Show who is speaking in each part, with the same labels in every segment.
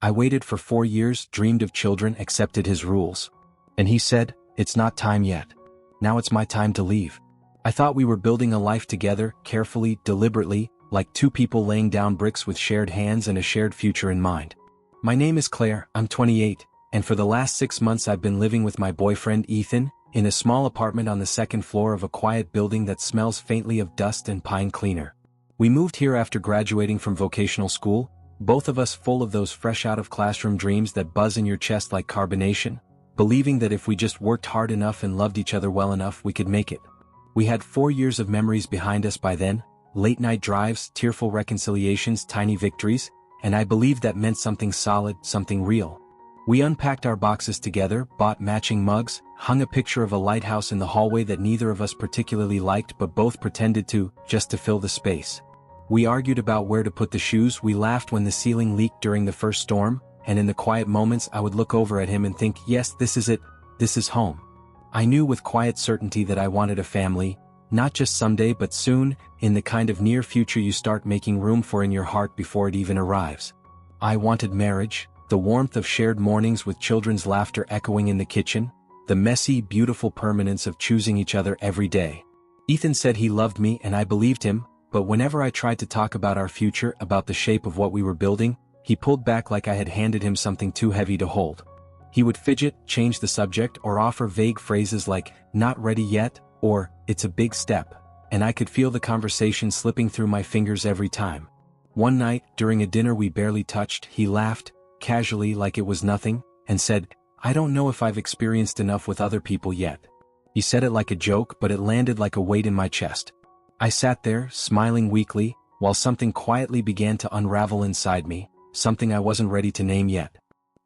Speaker 1: I waited for 4 years, dreamed of children, accepted his rules. And he said, "It's not time yet. Now it's my time to leave." I thought we were building a life together, carefully, deliberately, like two people laying down bricks with shared hands and a shared future in mind. My name is Claire, I'm 28, and for the last 6 months I've been living with my boyfriend Ethan, in a small apartment on the second floor of a quiet building that smells faintly of dust and pine cleaner. We moved here after graduating from vocational school, both of us full of those fresh out of classroom dreams that buzz in your chest like carbonation, believing that if we just worked hard enough and loved each other well enough we could make it. We had 4 years of memories behind us by then, late-night drives, tearful reconciliations, tiny victories, and I believed that meant something solid, something real. We unpacked our boxes together, bought matching mugs, hung a picture of a lighthouse in the hallway that neither of us particularly liked but both pretended to, just to fill the space. We argued about where to put the shoes, we laughed when the ceiling leaked during the first storm, and in the quiet moments I would look over at him and think, yes, this is it, this is home. I knew with quiet certainty that I wanted a family, not just someday but soon, in the kind of near future you start making room for in your heart before it even arrives. I wanted marriage, the warmth of shared mornings with children's laughter echoing in the kitchen, the messy, beautiful permanence of choosing each other every day. Ethan said he loved me and I believed him, but whenever I tried to talk about our future, about the shape of what we were building, he pulled back like I had handed him something too heavy to hold. He would fidget, change the subject, or offer vague phrases like, "not ready yet," or, "it's a big step," and I could feel the conversation slipping through my fingers every time. One night, during a dinner we barely touched, he laughed, casually like it was nothing, and said, "I don't know if I've experienced enough with other people yet." He said it like a joke, but it landed like a weight in my chest. I sat there, smiling weakly, while something quietly began to unravel inside me, something I wasn't ready to name yet.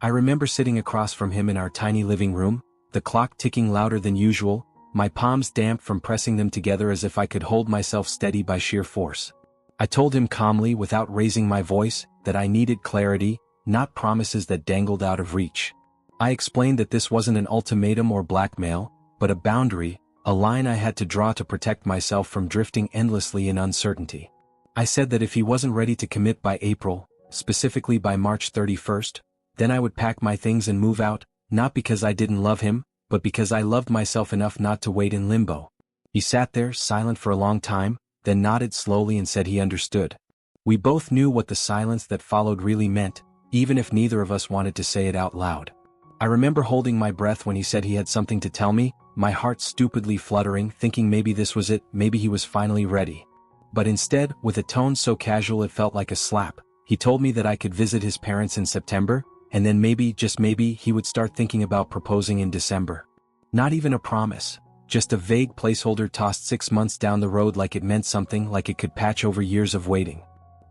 Speaker 1: I remember sitting across from him in our tiny living room, the clock ticking louder than usual, my palms damp from pressing them together as if I could hold myself steady by sheer force. I told him calmly, without raising my voice, that I needed clarity, not promises that dangled out of reach. I explained that this wasn't an ultimatum or blackmail, but a boundary, a line I had to draw to protect myself from drifting endlessly in uncertainty. I said that if he wasn't ready to commit by April, specifically by March 31st, then I would pack my things and move out, not because I didn't love him, but because I loved myself enough not to wait in limbo. He sat there, silent for a long time, then nodded slowly and said he understood. We both knew what the silence that followed really meant, even if neither of us wanted to say it out loud. I remember holding my breath when he said he had something to tell me, my heart stupidly fluttering, thinking maybe this was it, maybe he was finally ready. But instead, with a tone so casual it felt like a slap, he told me that I could visit his parents in September, and then maybe, just maybe, he would start thinking about proposing in December. Not even a promise, just a vague placeholder tossed 6 months down the road like it meant something, like it could patch over years of waiting.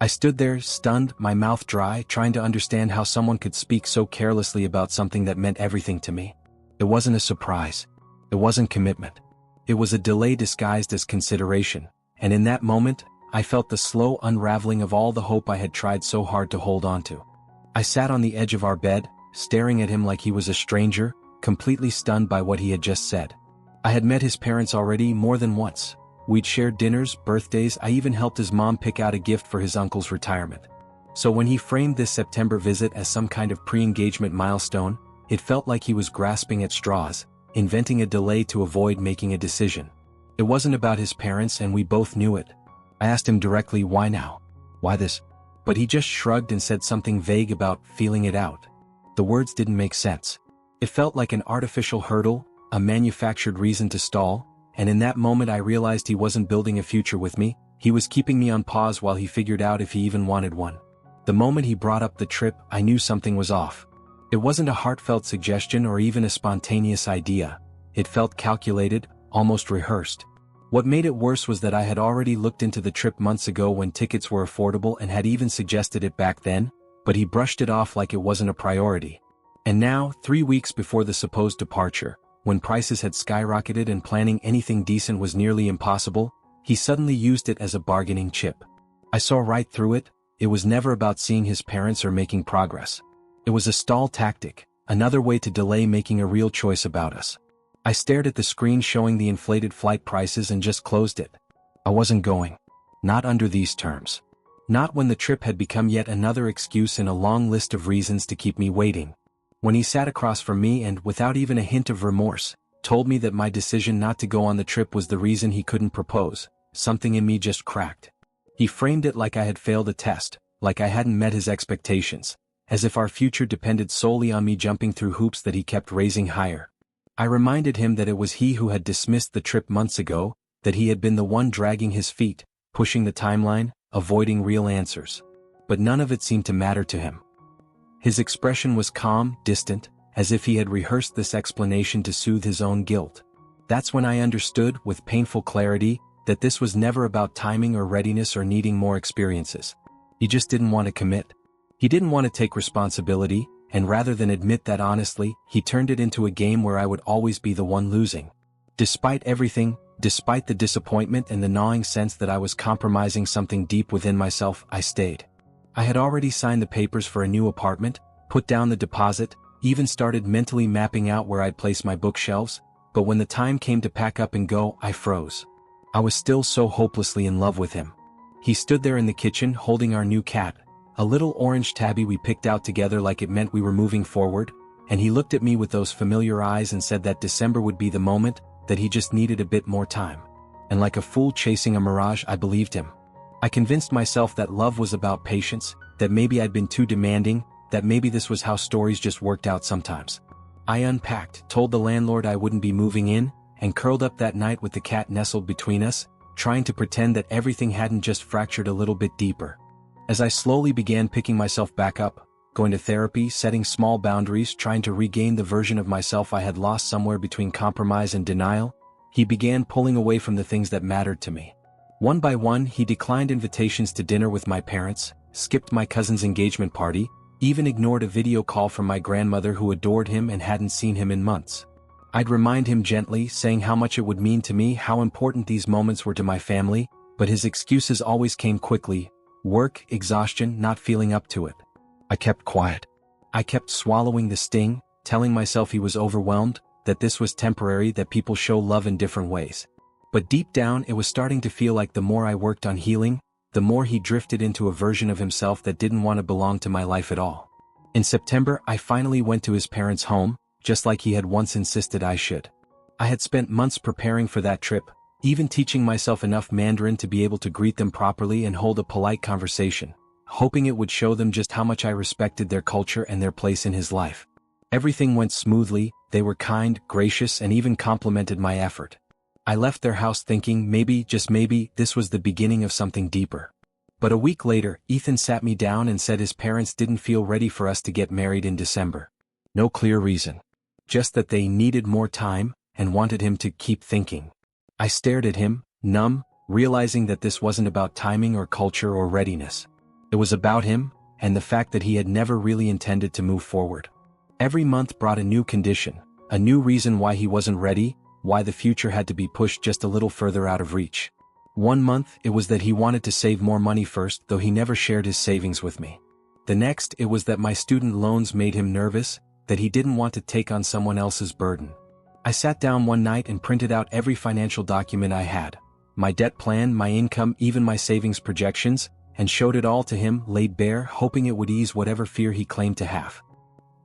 Speaker 1: I stood there, stunned, my mouth dry, trying to understand how someone could speak so carelessly about something that meant everything to me. It wasn't a surprise. It wasn't commitment. It was a delay disguised as consideration, and in that moment, I felt the slow unraveling of all the hope I had tried so hard to hold on to. I sat on the edge of our bed, staring at him like he was a stranger, completely stunned by what he had just said. I had met his parents already more than once. We'd shared dinners, birthdays, I even helped his mom pick out a gift for his uncle's retirement. So when he framed this September visit as some kind of pre-engagement milestone, it felt like he was grasping at straws, inventing a delay to avoid making a decision. It wasn't about his parents and we both knew it. I asked him directly, why now? Why this? But he just shrugged and said something vague about feeling it out. The words didn't make sense. It felt like an artificial hurdle, a manufactured reason to stall, and in that moment I realized he wasn't building a future with me, he was keeping me on pause while he figured out if he even wanted one. The moment he brought up the trip, I knew something was off. It wasn't a heartfelt suggestion or even a spontaneous idea. It felt calculated, almost rehearsed. What made it worse was that I had already looked into the trip months ago when tickets were affordable and had even suggested it back then, but he brushed it off like it wasn't a priority. And now, 3 weeks before the supposed departure, when prices had skyrocketed and planning anything decent was nearly impossible, he suddenly used it as a bargaining chip. I saw right through it. It was never about seeing his parents or making progress. It was a stall tactic, another way to delay making a real choice about us. I stared at the screen showing the inflated flight prices and just closed it. I wasn't going. Not under these terms. Not when the trip had become yet another excuse in a long list of reasons to keep me waiting. When he sat across from me and, without even a hint of remorse, told me that my decision not to go on the trip was the reason he couldn't propose, something in me just cracked. He framed it like I had failed a test, like I hadn't met his expectations, as if our future depended solely on me jumping through hoops that he kept raising higher. I reminded him that it was he who had dismissed the trip months ago, that he had been the one dragging his feet, pushing the timeline, avoiding real answers. But none of it seemed to matter to him. His expression was calm, distant, as if he had rehearsed this explanation to soothe his own guilt. That's when I understood, with painful clarity, that this was never about timing or readiness or needing more experiences. He just didn't want to commit. He didn't want to take responsibility, and rather than admit that honestly, he turned it into a game where I would always be the one losing. Despite everything, despite the disappointment and the gnawing sense that I was compromising something deep within myself, I stayed. I had already signed the papers for a new apartment, put down the deposit, even started mentally mapping out where I'd place my bookshelves, but when the time came to pack up and go, I froze. I was still so hopelessly in love with him. He stood there in the kitchen holding our new cat, a little orange tabby we picked out together like it meant we were moving forward, and he looked at me with those familiar eyes and said that December would be the moment, that he just needed a bit more time. And like a fool chasing a mirage, I believed him. I convinced myself that love was about patience, that maybe I'd been too demanding, that maybe this was how stories just worked out sometimes. I unpacked, told the landlord I wouldn't be moving in, and curled up that night with the cat nestled between us, trying to pretend that everything hadn't just fractured a little bit deeper. As I slowly began picking myself back up, going to therapy, setting small boundaries, trying to regain the version of myself I had lost somewhere between compromise and denial, he began pulling away from the things that mattered to me. One by one, he declined invitations to dinner with my parents, skipped my cousin's engagement party, even ignored a video call from my grandmother who adored him and hadn't seen him in months. I'd remind him gently, saying how much it would mean to me, how important these moments were to my family, but his excuses always came quickly: work, exhaustion, not feeling up to it. I kept quiet. I kept swallowing the sting, telling myself he was overwhelmed, that this was temporary, that people show love in different ways. But deep down it was starting to feel like the more I worked on healing, the more he drifted into a version of himself that didn't want to belong to my life at all. In September, I finally went to his parents' home, just like he had once insisted I should. I had spent months preparing for that trip, even teaching myself enough Mandarin to be able to greet them properly and hold a polite conversation, hoping it would show them just how much I respected their culture and their place in his life. Everything went smoothly, they were kind, gracious, and even complimented my effort. I left their house thinking maybe, just maybe, this was the beginning of something deeper. But a week later, Ethan sat me down and said his parents didn't feel ready for us to get married in December. No clear reason. Just that they needed more time, and wanted him to keep thinking. I stared at him, numb, realizing that this wasn't about timing or culture or readiness. It was about him, and the fact that he had never really intended to move forward. Every month brought a new condition, a new reason why he wasn't ready, why the future had to be pushed just a little further out of reach. One month, it was that he wanted to save more money first, though he never shared his savings with me. The next, it was that my student loans made him nervous, that he didn't want to take on someone else's burden. I sat down one night and printed out every financial document I had, my debt plan, my income, even my savings projections, and showed it all to him, laid bare, hoping it would ease whatever fear he claimed to have.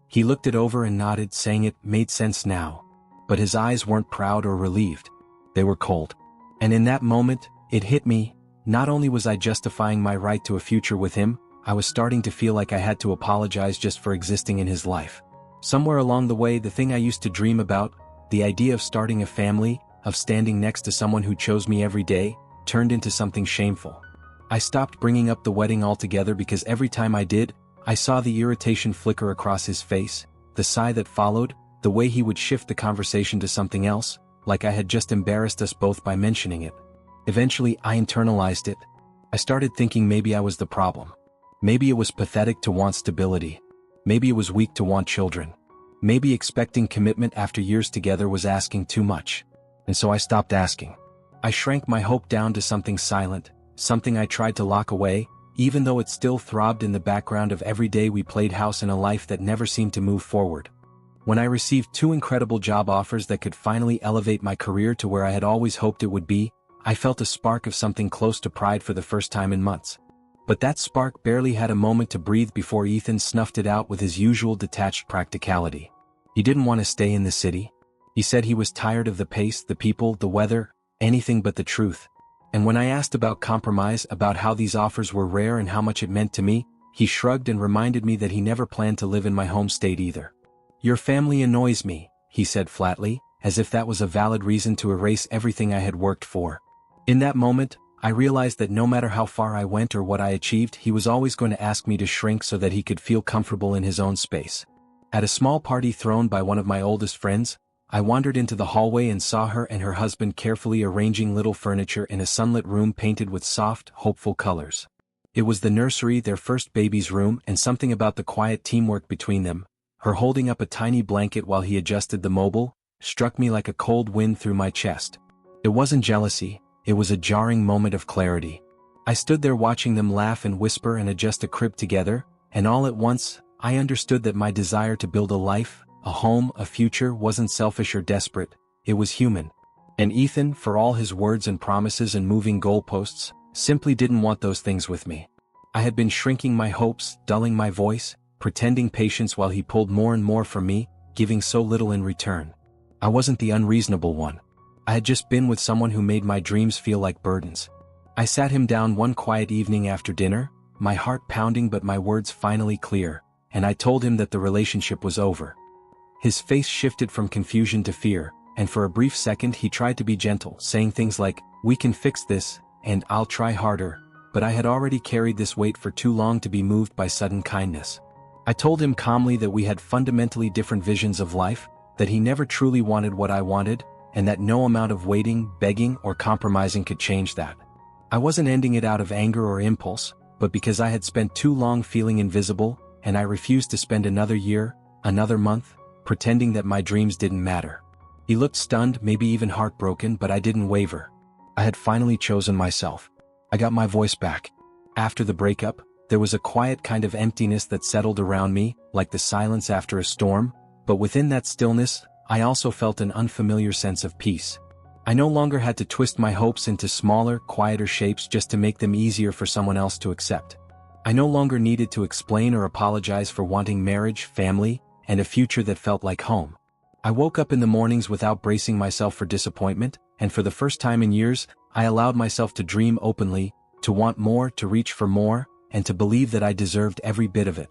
Speaker 1: He looked it over and nodded, saying it made sense now. But his eyes weren't proud or relieved. They were cold. And in that moment, it hit me, not only was I justifying my right to a future with him, I was starting to feel like I had to apologize just for existing in his life. Somewhere along the way, the thing I used to dream about, the idea of starting a family, of standing next to someone who chose me every day, turned into something shameful. I stopped bringing up the wedding altogether because every time I did, I saw the irritation flicker across his face, the sigh that followed, the way he would shift the conversation to something else, like I had just embarrassed us both by mentioning it. Eventually, I internalized it. I started thinking maybe I was the problem. Maybe it was pathetic to want stability. Maybe it was weak to want children. Maybe expecting commitment after years together was asking too much. And so I stopped asking. I shrank my hope down to something silent, something I tried to lock away, even though it still throbbed in the background of every day we played house in a life that never seemed to move forward. When I received 2 incredible job offers that could finally elevate my career to where I had always hoped it would be, I felt a spark of something close to pride for the first time in months. But that spark barely had a moment to breathe before Ethan snuffed it out with his usual detached practicality. He didn't want to stay in the city. He said he was tired of the pace, the people, the weather, anything but the truth. And when I asked about compromise, about how these offers were rare and how much it meant to me, he shrugged and reminded me that he never planned to live in my home state either. "Your family annoys me," he said flatly, as if that was a valid reason to erase everything I had worked for. In that moment, I realized that no matter how far I went or what I achieved, he was always going to ask me to shrink so that he could feel comfortable in his own space. At a small party thrown by one of my oldest friends, I wandered into the hallway and saw her and her husband carefully arranging little furniture in a sunlit room painted with soft, hopeful colors. It was the nursery, their first baby's room, and something about the quiet teamwork between them, her holding up a tiny blanket while he adjusted the mobile, struck me like a cold wind through my chest. It wasn't jealousy, it was a jarring moment of clarity. I stood there watching them laugh and whisper and adjust a crib together, and all at once, I understood that my desire to build a life, a home, a future wasn't selfish or desperate, it was human. And Ethan, for all his words and promises and moving goalposts, simply didn't want those things with me. I had been shrinking my hopes, dulling my voice, pretending patience while he pulled more and more from me, giving so little in return. I wasn't the unreasonable one. I had just been with someone who made my dreams feel like burdens. I sat him down one quiet evening after dinner, my heart pounding but my words finally clear, and I told him that the relationship was over. His face shifted from confusion to fear, and for a brief second he tried to be gentle, saying things like, "We can fix this," and "I'll try harder," but I had already carried this weight for too long to be moved by sudden kindness. I told him calmly that we had fundamentally different visions of life, that he never truly wanted what I wanted, and that no amount of waiting, begging, or compromising could change that. I wasn't ending it out of anger or impulse, but because I had spent too long feeling invisible, and I refused to spend another year, another month, pretending that my dreams didn't matter. He looked stunned, maybe even heartbroken, but I didn't waver. I had finally chosen myself. I got my voice back. After the breakup, there was a quiet kind of emptiness that settled around me, like the silence after a storm, but within that stillness, I also felt an unfamiliar sense of peace. I no longer had to twist my hopes into smaller, quieter shapes just to make them easier for someone else to accept. I no longer needed to explain or apologize for wanting marriage, family, and a future that felt like home. I woke up in the mornings without bracing myself for disappointment, and for the first time in years, I allowed myself to dream openly, to want more, to reach for more, and to believe that I deserved every bit of it.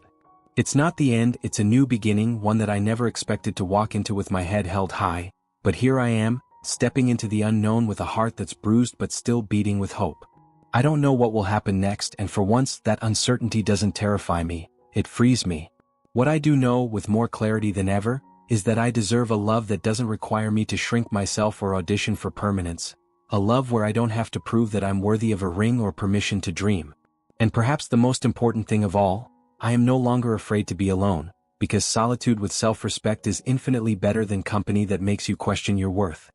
Speaker 1: It's not the end, it's a new beginning, one that I never expected to walk into with my head held high, but here I am, stepping into the unknown with a heart that's bruised but still beating with hope. I don't know what will happen next, and for once that uncertainty doesn't terrify me, it frees me. What I do know, with more clarity than ever, is that I deserve a love that doesn't require me to shrink myself or audition for permanence. A love where I don't have to prove that I'm worthy of a ring or permission to dream. And perhaps the most important thing of all, I am no longer afraid to be alone, because solitude with self-respect is infinitely better than company that makes you question your worth.